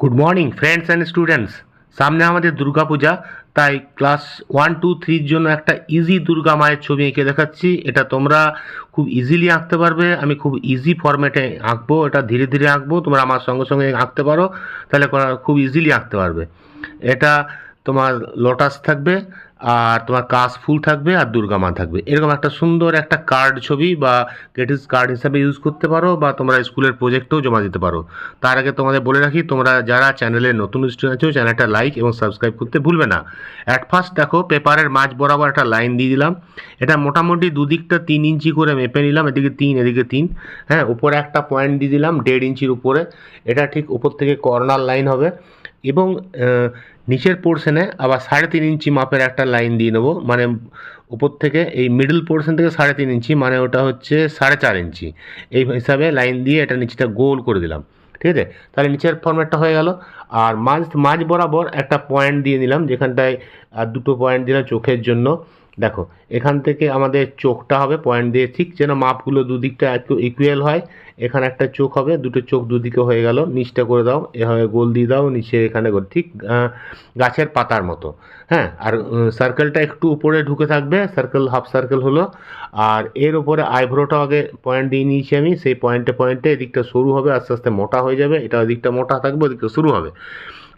Good morning friends and students. সামনে আমাদের দুর্গাপূজা, তাই ক্লাস 1, 2, 3-র জন্য একটা ইজি দুর্গা মায়ের ছবি এঁকে দেখাচ্ছি। এটা তোমরা খুব ইজিলি আঁকতে পারবে। আমি খুব ইজি ফরম্যাটে আঁকবো, এটা ধীরে ধীরে আঁকবো, তোমরা আমার সঙ্গে সঙ্গে আঁকতে পারো, তাহলে খুব ইজিলি আঁকতে পারবে। এটা তোমার লোটাস থাকবে, আর তোমার কাশ ফুল থাকবে, আর দুর্গা মা থাকবে। এরকম একটা সুন্দর একটা কার্ড ছবি বা গ্রেটিংস কার্ড হিসাবে ইউজ করতে পারো, বা তোমরা স্কুলের প্রজেক্টেও জমা দিতে পারো। তার আগে তোমাদের বলে রাখি, তোমরা যারা চ্যানেলে নতুন স্টুডেন্ট আছো, চ্যানেলটা লাইক এবং সাবস্ক্রাইব করতে ভুলবে না। অ্যাট ফার্স্ট দেখো, পেপারের মাঝ বরাবর একটা লাইন দিয়ে দিলাম। এটা মোটামুটি দুদিকটা 3 ইঞ্চি করে মেপে নিলাম, এদিকে 3 এদিকে 3। হ্যাঁ, উপরে একটা পয়েন্ট দিয়ে দিলাম 1.5 ইঞ্চির উপরে। এটা ঠিক উপর থেকে কর্নার লাইন হবে। এবং নিচের পোর্শনে আবার 3.5 ইঞ্চি মাপের একটা লাইন দিয়ে নেবো, মানে উপর থেকে এই মিডল পোর্শন থেকে 3.5 ইঞ্চি, মানে ওটা হচ্ছে 4.5 ইঞ্চি। এই হিসাবে লাইন দিয়ে এটা নিচটা গোল করে দিলাম। ঠিক আছে, তাহলে নিচের ফর্ম্যাটটা হয়ে গেল। আর মাঝ বরাবর একটা পয়েন্ট দিয়ে নিলাম, যেখানটায় আর দুটো পয়েন্ট দিলাম চোখের জন্য। দেখো, এখান থেকে আমাদের চোখটা হবে পয়েন্ট দিয়ে, ঠিক যেন মাপগুলো দুদিকটা একটু ইকুয়াল হয়। এখানে একটা চোখ হবে, দুটো চোখ দুদিকে হয়ে গেল। নিচটা করে দাও, এভাবে গোল দিয়ে দাও, নিচে এখানে গোল, ঠিক গাছের পাতার মতো। হ্যাঁ, আর সার্কেলটা একটু উপরে ঢুকে থাকবে, সার্কেল হাফ সার্কেল হলো। আর এর উপরে আইব্রোটা আগে পয়েন্ট দিয়ে নিয়েছি আমি, সেই পয়েন্টে এদিকটা সরু হবে, আস্তে আস্তে মোটা হয়ে যাবে। এটা ওদিকটা মোটা থাকবে, ওদিকটা শুরু হবে।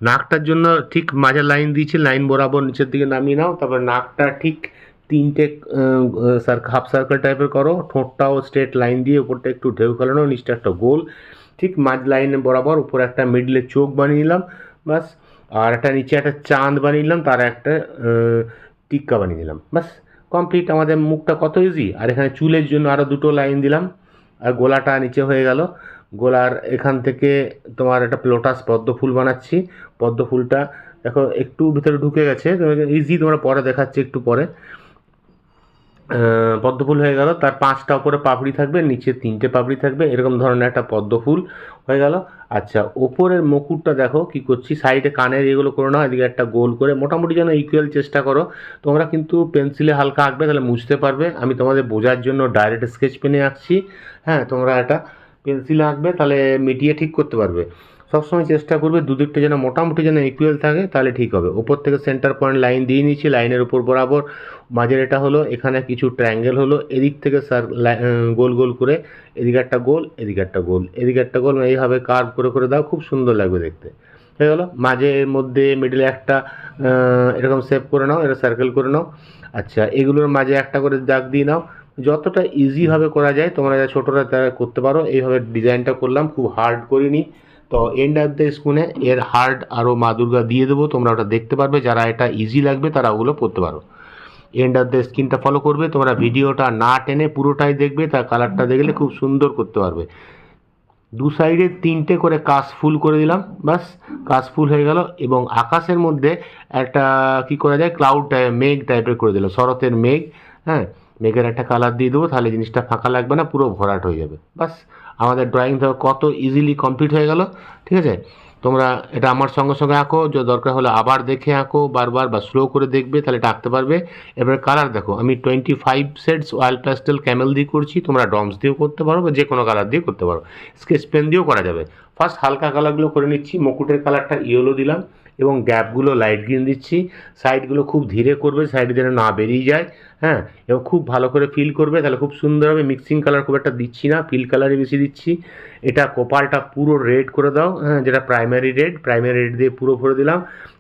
নাকটার জন্য ঠিক মাঝে লাইন দিয়েছি, লাইন বরাবর নিচের দিকে নামিয়ে নাও। তারপর নাকটা ঠিক 3টে হাফ সার্কেল টাইপের করো। ঠোঁটটাও স্ট্রেট লাইন দিয়ে উপরটা একটু ঢেউ খেলানো, নিচটা একটা গোল। ঠিক মাঝ লাইনে বরাবর উপরে একটা মিডলে চোখ বানিয়ে নিলাম, বাস। আর একটা নিচে একটা চাঁদ বানিয়ে নিলাম, তার একটা টিক্কা বানিয়ে নিলাম, বাস। কমপ্লিট। আমাদের মুখটা কত ইজি। আর এখানে চুলের জন্য আরও দুটো লাইন দিলাম, আর গোলাটা নিচে হয়ে গেল। গোলার এখান থেকে তোমার একটা লোটাস পদ্ম ফুল বানাচ্ছি। পদ্ম ফুলটা দেখো একটু ভিতরে ঢুকে গেছে, ইজি, তোমরা পরে দেখাচ্ছি একটু পরে। পদ্ম ফুল হয়ে গেল। তার 5টা উপরে পাপড়ি থাকবে, নিচে 3টে পাপড়ি থাকবে, এরকম ধরনের একটা পদ্ম ফুল হয়ে গেল। আচ্ছা, ওপরের মুকুটটা দেখো কি করছি, সাইডে কানের এগুলো করে নাও, এদিকে একটা গোল করে মোটামুটি যেন ইকুয়াল চেষ্টা করো। তোমরা কিন্তু পেন্সিলে হালকা আঁকবে, তাহলে মুছতে পারবে। আমি তোমাদের বোঝার জন্য ডাইরেক্ট স্কেচ পেনে আঁকছি। হ্যাঁ, তোমরা এটা পেন্সিলে আঁকবে, তাহলে মিটিয়ে ঠিক করতে পারবে। সবসময় চেষ্টা করবে দুদিকটা যেন মোটামুটি যেন ইকুয়াল থাকে, তাহলে ঠিক হবে। ওপর থেকে সেন্টার পয়েন্ট লাইন দিয়ে নিচ্ছি, লাইনের উপর বরাবর মাঝের এটা হলো, এখানে কিছু ট্রায়াঙ্গেল হলো, এদিক থেকে গোল গোল করে, এদিকে একটা গোল, এদিকে একটা গোল, এদিকে একটা গোল, এইভাবে কার্ভ করে করে দাও, খুব সুন্দর লাগবে দেখতে। হয়ে গেলো। মাঝের মধ্যে মিডলে একটা এরকম শেপ করে নাও, এটা সার্কেল করে নাও। আচ্ছা, এগুলোর মাঝে একটা করে দাগ দিয়ে নাও। যতটা ইজিভাবে করা যায়, তোমরা যা ছোটরা তারা করতে পারো। এইভাবে ডিজাইনটা করলাম, খুব হার্ড করিনি। তো এন্ড অফ দ্য স্কুলে এর হার্ড আরও মা দুর্গা দিয়ে দেবো, তোমরা ওটা দেখতে পারবে। যারা এটা ইজি লাগবে তারা ওগুলো করতে পারো। এন্ড অফ দ্য স্ক্রিনটা ফলো করবে, তোমরা ভিডিওটা না টেনে পুরোটাই দেখবে, তার কালারটা দেখলে খুব সুন্দর করতে পারবে। দু সাইডে 3টে করে কাশ ফুল করে দিলাম, বাস। কাশ ফুল হয়ে গেল। এবং আকাশের মধ্যে একটা কি করা যায়, ক্লাউড টাইপ, মেঘ টাইপের করে দিলাম, শরতের মেঘ। হ্যাঁ, মেঘের একটা কালার দিয়ে দেবো, তাহলে জিনিসটা ফাঁকা লাগবে না, পুরো ভরাট হয়ে যাবে, বাস। আমাদের ড্রয়িং দেখো কত ইজিলি কমপ্লিট হয়ে গেল। ঠিক আছে, তোমরা এটা আমার সঙ্গে সঙ্গে আঁকো, যে দরকার হলে আবার দেখে আঁকো বারবার, বা স্লো করে দেখবে, তাহলে এটা আঁকতে পারবে। এবার কালার দেখো, আমি 25 শেডস অয়েল প্যাস্টেল ক্যামেল দিয়ে করছি। তোমরা ডমস দিয়েও করতে পারো, বা যে কোনো কালার দিয়ে করতে পারো, স্কেচ পেন দিয়েও করা যাবে। ফার্স্ট হালকা কালারগুলো করে নিচ্ছি। মুকুটের কালারটা ইয়েলো দিলাম, এবং গ্যাপগুলো লাইট গ্রিন দিচ্ছি। সাইডগুলো খুব ধীরে করবে, সাইডে যেন না বেরিয়ে যায়। হ্যাঁ, এবং খুব ভালো করে ফিল করবে, তাহলে খুব সুন্দর হবে। মিক্সিং কালার খুব একটা দিচ্ছি না, ফিল কালারই বেশি দিচ্ছি। এটা কপালটা পুরো রেড করে দাও, হ্যাঁ, যেটা প্রাইমারি রেড দিয়ে পুরো ভরে দিলাম।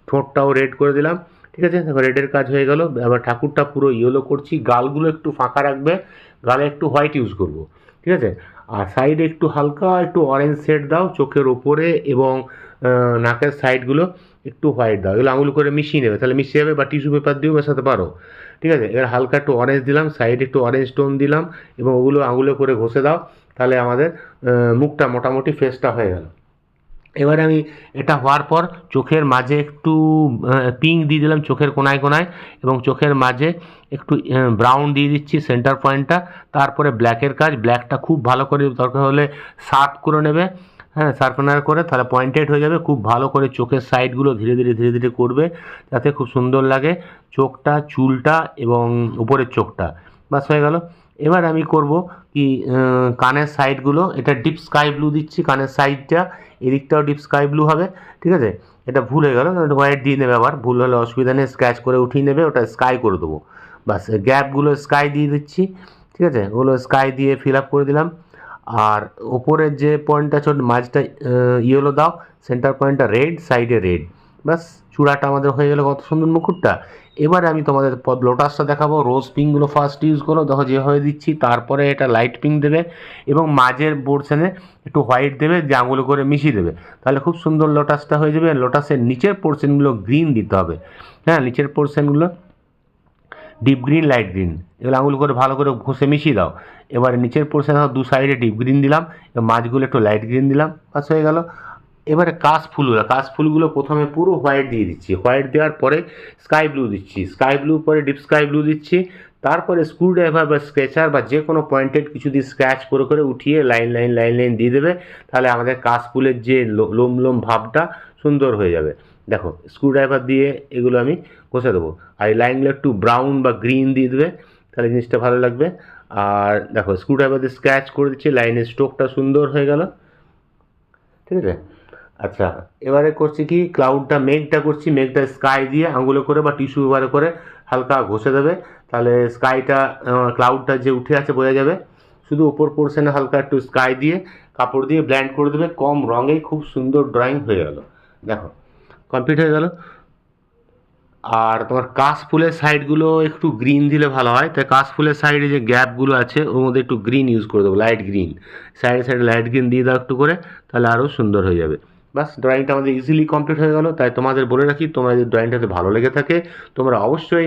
ঠোঁটটাও রেড করে দিলাম। ঠিক আছে, দেখো রেডের কাজ হয়ে গেল। আবার ঠাকুরটা পুরো ইয়েলো করছি। গালগুলো একটু ফাঁকা রাখবে, গালে একটু হোয়াইট ইউজ করবো। ঠিক আছে, আর সাইডে একটু হালকা একটু অরেঞ্জ শেড দাও চোখের ওপরে, এবং নাকের সাইডগুলো একটু হোয়াইট দাও। এগুলো আঙুল করে মিশিয়ে নেবে, তাহলে মিশিয়ে যাবে, বা টিস্যু পেপার দিয়েও মেশাতে পারো। ঠিক আছে, এবার হালকা একটু অরেঞ্জ দিলাম, সাইডে একটু অরেঞ্জ টোন দিলাম, এবং ওগুলো আঙুলে করে ঘষে দাও, তাহলে আমাদের মুখটা মোটামুটি ফেসটা হয়ে গেল। এবারে আমি এটা হওয়ার পর চোখের মাঝে একটু পিঙ্ক দিয়ে দিলাম, চোখের কোনায় কোনায়, এবং চোখের মাঝে একটু ব্রাউন দিয়ে দিচ্ছি সেন্টার পয়েন্টটা। তারপরে ব্ল্যাকের কাজ, ব্ল্যাকটা খুব ভালো করে দরকার হলে শার্প করে নেবে। হ্যাঁ, শার্পনার করে, তাহলে পয়েন্টেড হয়ে যাবে। খুব ভালো করে চোখের সাইডগুলো ধীরে ধীরে ধীরে ধীরে করবে, যাতে খুব সুন্দর লাগে চোখটা, চুলটা, এবং উপরের চোখটা, বাস হয়ে গেল। এবার আমি করব কি কানের সাইডগুলো, এটা ডিপ স্কাই ব্লু দিচ্ছি, কানের সাইডটা এদিকটাও ডিপ স্কাই ব্লু হবে, ঠিক আছে। এটা ভুল হয়ে গেল, হোয়াইট দিয়ে নেবে, আবার ভুল হলে অসুবিধা নেই, স্ক্র্যাচ করে উঠিয়ে নেবে, ওটা স্কাই করে দেবো। বাস গ্যাপগুলো স্কাই দিয়ে দিচ্ছি, ঠিক আছে, ওগুলো স্কাই দিয়ে ফিল আপ করে দিলাম। আর ওপরের যে পয়েন্টটা আছে মাঝটা ইয়েলো দাও, সেন্টার পয়েন্টটা রেড, সাইডে রেড। ব্যাস চূড়াটা আমাদের হয়ে গেল কত সুন্দর মুকুটটা। এবারে আমি তোমাদের লোটাসটা দেখাবো। রোজ পিঙ্কগুলো ফার্স্ট ইউজ করো, দেখো যেভাবে দিচ্ছি, তারপরে এটা লাইট পিঙ্ক দেবে এবং মাঝের পোর্শনে একটু হোয়াইট দেবে, যে আঙুলো করে মিশিয়ে দেবে, তাহলে খুব সুন্দর লোটাসটা হয়ে যাবে। লোটাসের নিচের পোর্শনগুলো গ্রিন দিতে হবে, হ্যাঁ, নিচের পোর্শনগুলো ডিপ গ্রিন, লাইট গ্রিন, এগুলো আঙুল করে ভালো করে ঘষে মিশিয়ে দাও। এবারে নিচের পোর্শন দু সাইডে ডিপ গ্রিন দিলাম, মাছগুলো একটু লাইট গ্রিন দিলাম, বাস হয়ে গেল। এবারে কাশফুলগুলো প্রথমে পুরো হোয়াইট দিয়ে দিচ্ছি, হোয়াইট দেওয়ার পরে স্কাই ব্লু দিচ্ছি, স্কাই ব্লু পরে ডিপ স্কাই ব্লু দিচ্ছি, তারপরে স্ক্রু ড্রাইভার বা স্কেচার বা যে কোনো পয়েন্টেড কিছু দিয়ে স্ক্র্যাচ করে করে উঠিয়ে লাইন লাইন লাইন লাইন দিয়ে দেবে, তাহলে আমাদের কাশফুলের যে লোম লোম ভাবটা সুন্দর হয়ে যাবে। দেখো স্ক্রু ড্রাইভার দিয়ে এগুলো আমি ঘষে দেবো, আর এই লাইনগুলো একটু ব্রাউন বা গ্রিন দিয়ে দেবে, তাহলে জিনিসটা ভালো লাগবে। আর দেখো স্ক্রু ড্রাইভার দিয়ে স্ক্র্যাচ করে দিচ্ছি, লাইনের স্ট্রোকটা সুন্দর হয়ে গেল, ঠিক আছে। আচ্ছা, এবারে করছি কি, মেঘটা করছি, মেঘটা স্কাই দিয়ে আঙুলে করে বা টিস্যু পেপারে করে হালকা ঘষে দেবে, তাহলে স্কাইটা ক্লাউডটা যে উঠে আছে বোঝা যাবে। শুধু উপর পোর্শনে হালকা একটু স্কাই দিয়ে কাপড় দিয়ে ব্ল্যান্ড করে দেবে, কম রঙেই খুব সুন্দর ড্রয়িং হয়ে গেল। দেখো কমপ্লিট হয়ে গেল। আর তোমার কাশফুলের সাইডগুলো একটু গ্রিন দিলে ভালো হয়, তাই কাশফুলের সাইডে যে গ্যাপগুলো আছে ওর মধ্যে একটু গ্রিন ইউজ করে দেবো, লাইট গ্রিন, সাইডে সাইডে লাইট গ্রিন দিয়ে দাও একটু করে, তাহলে আরও সুন্দর হয়ে যাবে। বাস ড্রয়িংটা আমাদের ইজিলি কমপ্লিট হয়ে গেল। তাই তোমাদের বলে রাখি, তোমরা যদি ড্রয়িংটাতে ভালো লেগে থাকে, তোমরা অবশ্যই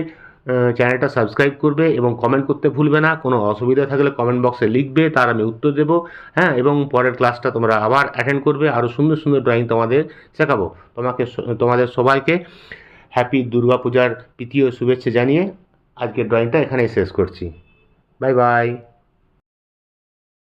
চ্যানেলটা সাবস্ক্রাইব করবে এবং কমেন্ট করতে ভুলবে না। কোনো অসুবিধা থাকলে কমেন্ট বক্সে লিখবে, তার আমি উত্তর দেবো, হ্যাঁ, এবং পরের ক্লাসটা তোমরা আবার অ্যাটেন্ড করবে, আরও সুন্দর সুন্দর ড্রয়িং তোমাদের শেখাবো। তোমাদের সবাইকে হ্যাপি দুর্গাপূজার প্রীতি ও শুভেচ্ছা জানিয়ে আজকের ড্রয়িংটা এখানেই শেষ করছি। Bye bye.